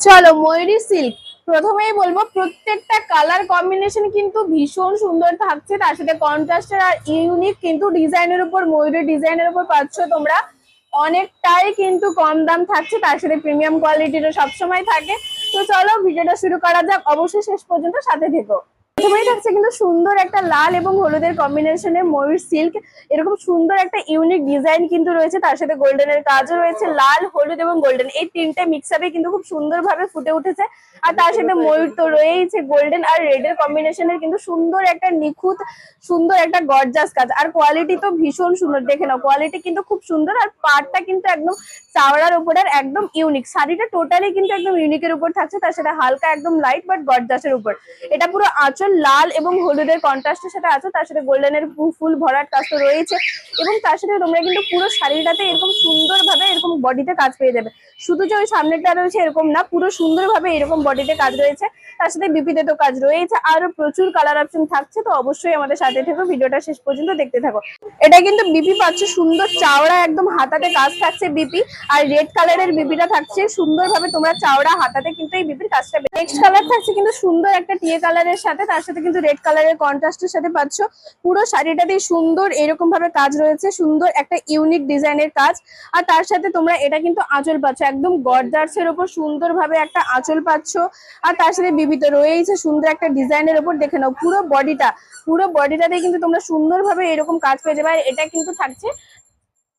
চলো ময়ূরী সিল্ক। প্রথমেই বলবো প্রত্যেকটা কালার কম্বিনেশন কিন্তু ভীষণ সুন্দর থাকছে, তার সাথে কন্ট্রাস্টের আর ইউনিক কিন্তু ডিজাইনের উপর, ময়ূরের ডিজাইনের উপর পাচ্ছ তোমরা। অনেকটাই কিন্তু কম দাম থাকছে, তার সাথে প্রিমিয়াম কোয়ালিটিরও সবসময় থাকে। তো চলো ভিডিওটা শুরু করা যাক, অবশ্যই শেষ পর্যন্ত সাথে থেকো। প্রথমেই থাকছে কিন্তু সুন্দর একটা লাল এবং হলুদের কম্বিনেশনে ময়ূর সিল্ক। এরকম সুন্দর একটা ইউনিক ডিজাইন কিন্তু রয়েছে, তার সাথে গোল্ডেনের কাজও রয়েছে। লাল, হলুদ এবং গোল্ডেন এই তিনটে মিক্সাপে কিন্তু খুব সুন্দরভাবে ফুটে উঠেছে। আর তার সাথে ময়ূর তো রয়েছে, গোল্ডেন আর রেড এর কম্বিনেশনের কিন্তু সুন্দর একটা নিখুঁত, সুন্দর একটা গর্জাস কাজ। আর কোয়ালিটি তো ভীষণ সুন্দর, দেখে নাও কোয়ালিটি কিন্তু খুব সুন্দর। আর পাড়টা কিন্তু একদম চাওড়ার উপর আর একদম ইউনিক। শাড়িটা টোটালি কিন্তু একদম ইউনিকের উপর থাকছে, তার সাথে হালকা একদম লাইট বাট গর্জাসের উপর। এটা পুরো আঁচল লাল এবং হলুদের কন্ট্রাস্টের সাথে আছে, তার সাথে গোল্ডেনের ফুল ভরাট কাজ তো রয়েছে। এবং তার সাথে তোমরা কিন্তু পুরো শাড়িটাতে এরকম সুন্দরভাবে এরকম বডিতে কাজ পেয়ে যাবে। শুধু যে ওই সামনেটা রয়েছে এরকম না, পুরো সুন্দরভাবে এরকম বডিতে কাজ রয়েছে। তার সাথে বিপিতে তো কাজ রয়েছে, আরো প্রচুর কালার অপশন থাকছে। তো অবশ্যই আমাদের সাথে থেকো, ভিডিওটা শেষ পর্যন্ত দেখতে থাকো। এটা কিন্তু বিপি পাচ্ছ সুন্দর চাওড়া একদম হাতাতে কাজ থাকছে বিপি। আর রেড কালারের বিপিটা থাকছে সুন্দরভাবে তোমরা চাওড়া হাতাতে কিন্তু এই বিপির কাজটা। নেক্সট কালার থাকছে কিন্তু সুন্দর একটা টিয়ে কালারের সাথে, তার সাথে কিন্তু রেড কালারের কন্ট্রাস্টের সাথে পাচ্ছ। পুরো শাড়িটাতেই সুন্দর এরকম ভাবে কাজ রয়েছে, সুন্দর একটা ইউনিক ডিজাইনের কাজ। আর তার সাথে তোমরা এটা কিন্তু আঁচল পাচ্ছ একদম গর্জাসের উপর, সুন্দরভাবে একটা আঁচল পাচ্ছ। আর তার সাথে বিবিত রয়েছে সুন্দর একটা ডিজাইনের উপর। দেখে নাও পুরো বডিটাতে কিন্তু তোমরা সুন্দরভাবে এরকম কাজ পেয়ে যাবে। আর এটা কিন্তু থাকছে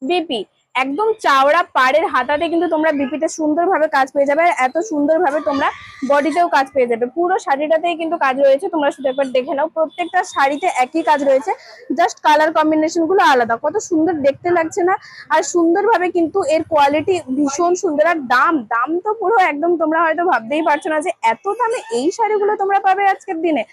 বিপি একদম চাওড়া পাড়ের হাতাতে কিন্তু তোমরা বিপিতে সুন্দরভাবে কাজ পেয়ে যাবে। আর এত সুন্দরভাবে তোমরা বডিতেও কাজ পেয়ে যাবে। পুরো শাড়িটাতেই কিন্তু কাজ রয়েছে, তোমরা শুধু একবার দেখে নাও। প্রত্যেকটা শাড়িতে একই কাজ রয়েছে, জাস্ট কালার কম্বিনেশন গুলো আলাদা। কত সুন্দর দেখতে লাগছে না? আর সুন্দরভাবে কিন্তু এর কোয়ালিটি ভীষণ সুন্দর। আর দাম তো পুরো একদম, তোমরা হয়তো ভাবতেই পারছো না যে এত দামে এই শাড়িগুলো তোমরা পাবে আজকের দিনে।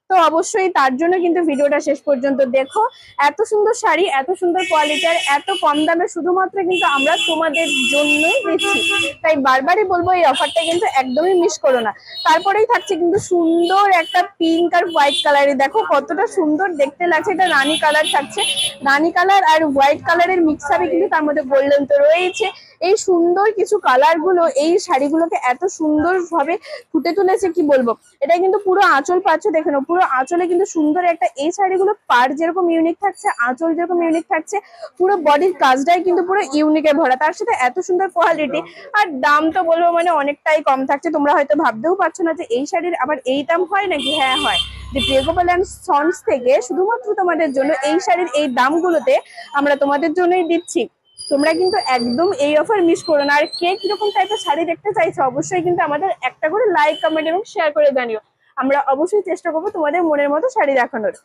তো অবশ্যই তার জন্য কিন্তু ভিডিওটা শেষ পর্যন্ত দেখো। এত সুন্দর শাড়ি, এত সুন্দর কোয়ালিটি আর এত কম দামে শুধুমাত্র কিন্তু আমরা তোমাদের জন্যই দিচ্ছি। তাই বারবারই বলবো এই অফারটা কিন্তু একদমই মিস করো না। তারপরেই থাকছে কিন্তু সুন্দর একটা পিঙ্ক আর হোয়াইট কালারে, দেখো কতটা সুন্দর দেখতে লাগছে। এটা রানী কালার থাকছে, রানী কালার আর হোয়াইট কালারের মিক্সারে কিন্তু তার মধ্যে গোল্ডেন তো রয়েছে। এই সুন্দর কিছু কালার গুলো এই শাড়িগুলোকে এত সুন্দর ভাবে ফুটে তুলেছে, কি বলবো। এটা কিন্তু পুরো আঁচল পাচ্ছ, দেখে নাও পুরো আঁচলে কিন্তু সুন্দর একটা, এই শাড়িগুলো পাড় যেরকম ইউনিক থাকছে, আঁচল যেরকম ইউনিক থাকছে, পুরো বডির কাজটাই কিন্তু পুরো ইউনিকে ভরা। তার সাথে এত সুন্দর কোয়ালিটি। আর দাম তো বলবো মানে অনেকটাই কম থাকছে। তোমরা হয়তো ভাবতেও পারছো না যে এই শাড়ির আবার এই দাম হয় নাকি। হ্যাঁ হয়, যে প্রিয়া গোপাল এন্ড সন্স থেকে শুধুমাত্র তোমাদের জন্য এই শাড়ির এই দামগুলোতে আমরা তোমাদের জন্যই দিচ্ছি। তোমরা কিন্তু একদম এই অফার মিস করো না। আর কে কিরকম টাইপের শাড়ি দেখতে চাইছো অবশ্যই কিন্তু আমাদের একটা করে লাইক, কমেন্ট এবং শেয়ার করে জানিও। আমরা অবশ্যই চেষ্টা করবো তোমাদের মনের মতো শাড়ি দেখানোর।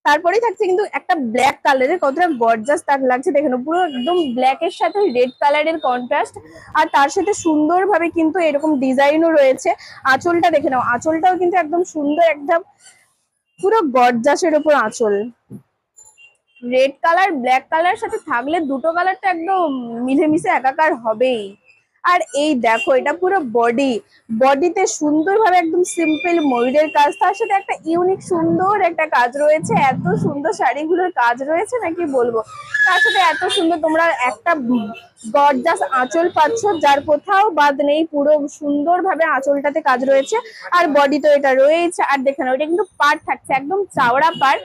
তারপরেই থাকছে কিন্তু একটা ব্ল্যাক কালারের, কতটা গর্জাস তার লাগছে দেখেন, পুরো একদম ব্ল্যাক এর সাথে রেড কালারের কন্ট্রাস্ট। আর তার সাথে সুন্দরভাবে কিন্তু এরকম ডিজাইনও রয়েছে। আঁচলটা দেখে নাও, আঁচলটাও কিন্তু একদম সুন্দর, একদম পুরো গর্জাসের উপর আঁচল। রেড কালার ব্ল্যাক কালার সাথে থাকলে দুটো কালার তো একদম মিলেমিশে একাকার হবেই। আর এই দেখো এটা পুরো বডিতে সুন্দরভাবে একদম সিম্পল ময়ূরের কাজ, তার সাথে একটা ইউনিক সুন্দর একটা কাজ রয়েছে। এত সুন্দর শাড়িগুলোর কাজ রয়েছে নাকি বলবো। তার সাথে এত সুন্দর তোমরা একটা গর্জাস আঁচল পাচ্ছ, যার কোথাও বাদ নেই। পুরো সুন্দরভাবে আঁচলটাতে কাজ রয়েছে, আর বডি তো এটা রয়েছে। আর দেখে নাও এটা কিন্তু পাড় থাকছে একদম চাওড়া পাড়,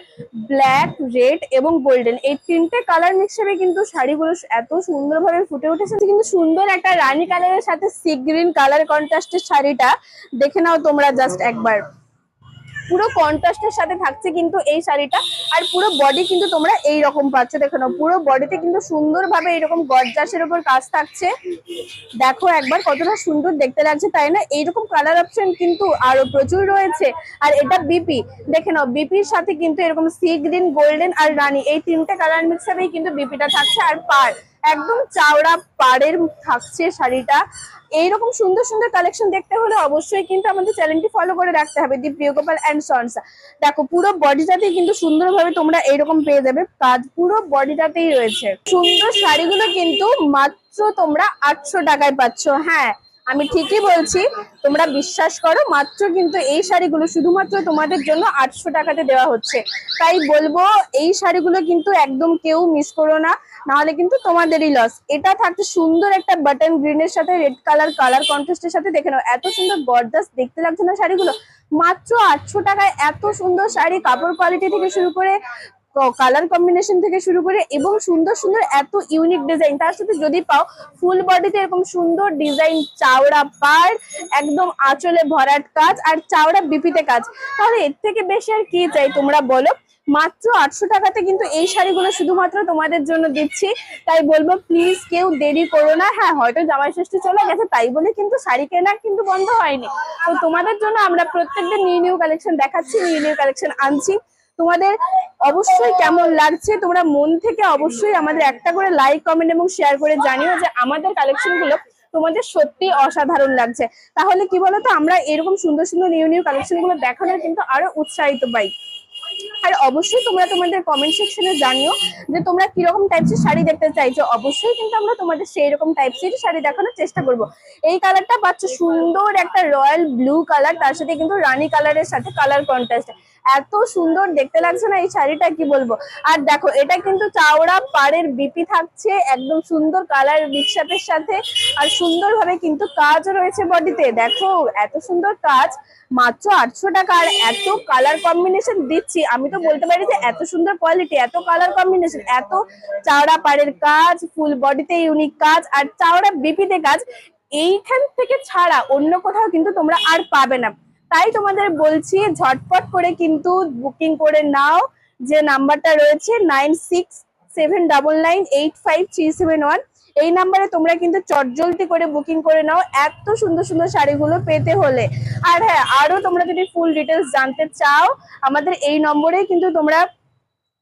ব্ল্যাক, রেড এবং গোল্ডেন এই তিনটে কালার মিক্সচারে কিন্তু শাড়িগুলো এত সুন্দরভাবে ফুটে উঠেছে। কিন্তু সুন্দর একটা রানী কালারের সাথে সি গ্রিন কালার কন্ট্রাস্টের শাড়িটা দেখে নাও তোমরা জাস্ট একবার। পুরো কন্ট্রাস্টের সাথে থাকছে কিন্তু এই শাড়িটা। আর পুরো বডি কিন্তু তোমরা এই রকম পাচ্ছ, দেখো না পুরো বডিতে কিন্তু সুন্দরভাবে এরকম গর্জাসের উপর কাজ থাকছে। দেখো একবার কতটা সুন্দর দেখতে লাগছে, তাই না? এইরকম কালার অপশন কিন্তু আরো প্রচুর রয়েছে। আর এটা বিপি, দেখে নাও বিপির সাথে কিন্তু এরকম সি গ্রিন, গোল্ডেন আর রানী এই তিনটে কালার মিক্সারেই কিন্তু বিপিটা থাকছে। আর পাড় একদম চাওড়া পাড়ের থাকছে শাড়িটা। এইরকম সুন্দর সুন্দর কালেকশন দেখতে হলে অবশ্যই কিন্তু আমাদের চ্যানেলটি ফলো করে রাখতে হবে, দি প্রিয় গোপাল এন্ড সন্স। দেখো পুরো বডিটাতেই কিন্তু সুন্দরভাবে তোমরা এইরকম পেয়ে যাবে কাজ, পুরো বডিটাতেই রয়েছে। সুন্দর শাড়িগুলো কিন্তু মাত্র তোমরা 800 টাকায় পাচ্ছ। হ্যাঁ, আমি ঠিকই বলছি, তোমরা বিশ্বাস করো, মাত্র কিন্তু এই শাড়িগুলো শুধুমাত্র তোমাদের জন্য 800 টাকাতে দেওয়া হচ্ছে। তাই বলবো এই শাড়িগুলো কিন্তু একদম কেউ মিস করো না, নাহলে কিন্তু তোমাদেরই লস। এটা থাকছে সুন্দর একটা বাটন গ্রিনের সাথে রেড কালার কন্ট্রাস্টের সাথে, দেখে নাও এত সুন্দর গর্জাস দেখতে লাগছে না শাড়িগুলো। মাত্র 800 টাকায় এত সুন্দর শাড়ি, কাপড় কোয়ালিটি থেকে শুরু করে কালার কম্বিনেশন থেকে শুরু করে এবং সুন্দর সুন্দর এত ইউনিক ডিজাইন, তার সাথে যদি পাও ফুল বডিতে এরকম সুন্দর ডিজাইন, চাওড়া পাড়, একদম আঁচলে ভরাট কাজ আর চাওড়া বিপিতে কাজ, তাহলে এর থেকে বেশি আর কি চাই তোমরা বলো। মাত্র 800 টাকাতে কিন্তু এই শাড়িগুলো শুধুমাত্র তোমাদের জন্য দিচ্ছি। তাই বলবো প্লিজ কেউ দেরি করো না। হ্যাঁ, হয়তো জামাই ষষ্ঠী চলে গেছে তাই বলে কিন্তু শাড়ি কেনা কিন্তু বন্ধ হয়নি। তো তোমাদের জন্য আমরা প্রত্যেকটা নিউ কালেকশন দেখাচ্ছি, নিউ কালেকশন আনছি। তোমাদের অবশ্যই কেমন লাগছে তোমরা মন থেকে অবশ্যই আমাদের একটা করে লাইক, কমেন্ট এবং শেয়ার করে জানিও যে আমাদের কালেকশন গুলো তোমাদের সত্যি অসাধারণ লাগছে। তাহলে কি বলতো, আমরা এরকম সুন্দর সুন্দর নিউ কালেকশন গুলো দেখানোর কিন্তু আরো উৎসাহিত পাই। আর অবশ্যই তোমরা তোমাদের কমেন্ট সেকশনে জানিও যে তোমরা কিরকম টাইপসের শাড়ি দেখতে চাইছো। অবশ্যই কিন্তু আমরা তোমাদের সেই রকম টাইপসের শাড়ি দেখানোর চেষ্টা করব। এই কালারটা পাচ্ছ সুন্দর একটা রয়্যাল ব্লু কালার, তার সাথে কিন্তু রানী কালারের সাথে কালার কন্ট্রাস্ট, এত সুন্দর দেখতে লাগছে না এই শাড়িটা, কি বলবো। আর দেখো এটা কিন্তু চাওড়া পাড়ের বিপি থাকছে, একদম সুন্দর কালার মিক্সআপের সাথে, আর সুন্দরভাবে কিন্তু কাজও রয়েছে বডিতে। দেখো এত সুন্দর কাজ, মাত্র 800 টাকা। আর এত কালার কম্বিনেশন দিচ্ছি, আমি তো বলতে পারি যে এত সুন্দর কোয়ালিটি, এত কালার কম্বিনেশন, এত চাওড়া পাড়ের কাজ, ফুল বডিতে ইউনিক কাজ আর চাওড়া বিপিতে কাজ, এইখান থেকে ছাড়া অন্য কোথাও কিন্তু তোমরা আর পাবে না। তাই তোমাদের বলছি ঝটপট করে কিন্তু বুকিং করে নাও। যে নাম্বারটা রয়েছে 9679985371, এই নাম্বারে তোমরা কিন্তু চটজলদি করে বুকিং করে নাও এত সুন্দর সুন্দর শাড়িগুলো পেতে হলে। আর হ্যাঁ, আরো তোমরা যদি ফুল ডিটেলস জানতে চাও আমাদের এই নম্বরেই কিন্তু তোমরা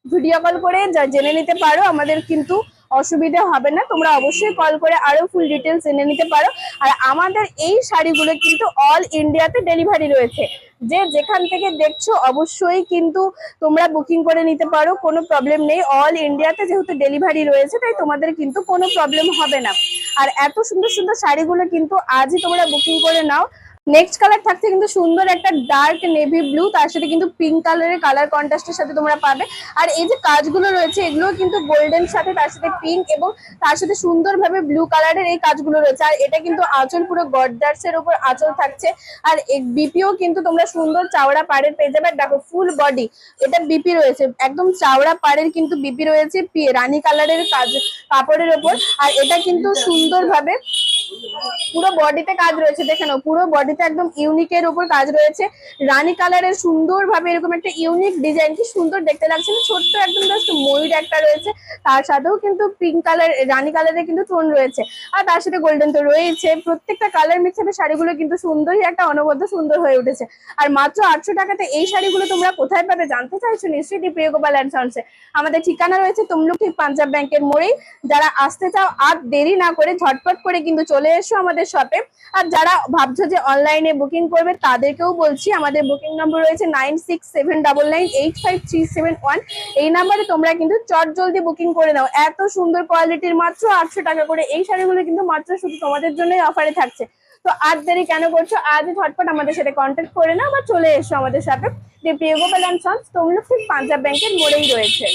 ভিডিও কল করে জেনে নিতে পারো, আমাদের কিন্তু অসুবিধা হবে না। তোমরা অবশ্যই কল করে আরো ফুল ডিটেলস জেনে নিতে পারো। আর আমাদের এই শাড়িগুলো কিন্তু অল ইন্ডিয়াতে ডেলিভারি রয়েছে, যে যেখান থেকে দেখছো অবশ্যই কিন্তু তোমরা বুকিং করে নিতে পারো, কোনো প্রবলেম নেই। অল ইন্ডিয়াতে যেহেতু ডেলিভারি রয়েছে তাই তোমাদের কিন্তু কোনো প্রবলেম হবে না। আর এত সুন্দর সুন্দর শাড়িগুলো কিন্তু আজই তোমরা বুকিং করে নাও। নেক্সট কালার থাকছে কিন্তু সুন্দর একটা ডার্ক নেভি ব্লু, তার সাথে কিন্তু পিঙ্ক কালারের কালার কন্ট্রাস্টের সাথে তোমরা পাবে। আর এই যে কাজগুলো রয়েছে এগুলো কিন্তু গোল্ডেন সাথে, তার সাথে পিঙ্ক এবং তার সাথে সুন্দরভাবে ব্লু কালারের এই কাজগুলো রয়েছে। আর এটা কিন্তু আঁচল পুরো গর্জার্সের উপর আঁচল থাকছে। আর বিপিও কিন্তু তোমরা সুন্দর চাওড়া পাড়ের পেয়ে যাবে। দেখো ফুল বডি এটা বিপি রয়েছে, একদম চাওড়া পাড়ের কিন্তু বিপি রয়েছে রানী কালারের কাজ কাপড়ের ওপর। আর এটা কিন্তু সুন্দরভাবে পুরো বডিতে কাজ রয়েছে, দেখে নাও পুরো বডিতে একদম ইউনিকের উপর কাজ রয়েছে। রানী কালারের সুন্দরভাবে এরকম একটা ইউনিক ডিজাইন, কি সুন্দর দেখতে লাগছে না, ছোট্ট একদম জাস্ট ময়ূর একটা রয়েছে, তার সাথেও কিন্তু পিঙ্ক কালার রানী কালারের কিন্তু টোন রয়েছে। আর তার সাথে গোল্ডেন তো রয়েছে। প্রত্যেকটা কালার মিক্সআপের শাড়িগুলো কিন্তু সুন্দরই একটা অনবদ্য সুন্দর হয়ে উঠেছে। আর মাত্র 800 টাকাতে এই শাড়িগুলো তোমরা কোথায় পাবে জানতে চাইছো? নিশ্চয়ই প্রিয় গোপাল অ্যান্ড সন্সে। আমাদের ঠিকানা রয়েছে তমলুক ঠিক পাঞ্জাব ব্যাংকের মোড়েই। যারা আসতে চাও আর দেরি না করে ঝটপট করে কিন্তু চলে এসো আমাদের শপে। আর যারা ভাবছো যে অনলাইনে বুকিং করবে তাদেরকেও বলছি, আমাদের বুকিং নম্বর রয়েছে 9679985371। এই নাম্বারে তোমরা কিন্তু চট জলদি বুকিং করে নাও। এত সুন্দর কোয়ালিটির মাত্র 800 টাকা করে এই শাড়িগুলো কিন্তু মাত্র শুধু তোমাদের জন্যই অফারে থাকছে। তো আর দেরি কেন করছো, আজই ঝটপট আমাদের সাথে কন্ট্যাক্ট করে নাও বা চলে এসো আমাদের শপে। প্রিয় গোপাল অ্যান্ড সন্স তমলুক ঠিক পাঞ্জাব ব্যাংকের মোড়েই রয়েছে।